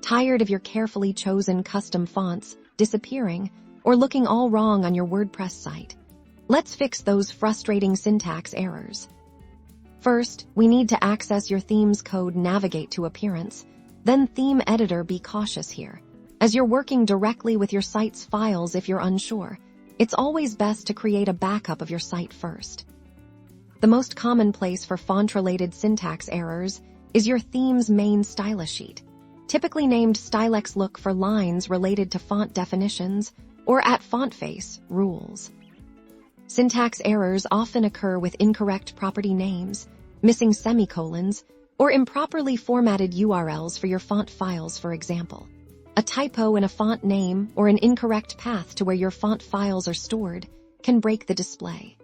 Tired of your carefully chosen custom fonts disappearing or looking all wrong on your WordPress site? Let's fix those frustrating syntax errors. First, we need to access your theme's code, navigate to Appearance, then Theme Editor. Be cautious here, as you're working directly with your site's files. If you're unsure, it's always best to create a backup of your site first. The most common place for font-related syntax errors is your theme's main Stylesheet, typically named Stylex. Look for lines related to font definitions or at font face rules. Syntax errors often occur with incorrect property names, missing semicolons, or improperly formatted URLs for your font files. For example, a typo in a font name or an incorrect path to where your font files are stored can break the display.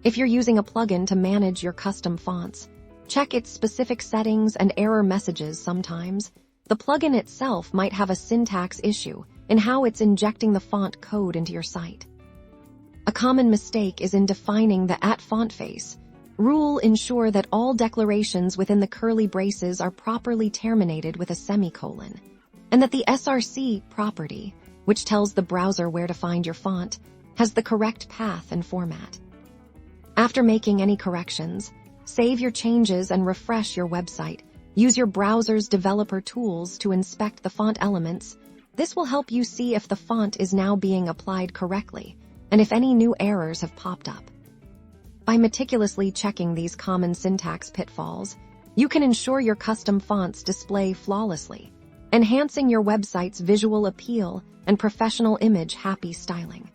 If you're using a plugin to manage your custom fonts, check its specific settings and error messages. Sometimes, the plugin itself might have a syntax issue in how it's injecting the font code into your site. A common mistake is in defining the at font face rule. Ensure that all declarations within the curly braces are properly terminated with a semicolon, and that the src property, which tells the browser where to find your font, has the correct path and format. After making any corrections, save your changes and refresh your website. Use your browser's developer tools to inspect the font elements. This will help you see if the font is now being applied correctly and if any new errors have popped up. By meticulously checking these common syntax pitfalls, you can ensure your custom fonts display flawlessly, enhancing your website's visual appeal and professional image. Happy styling!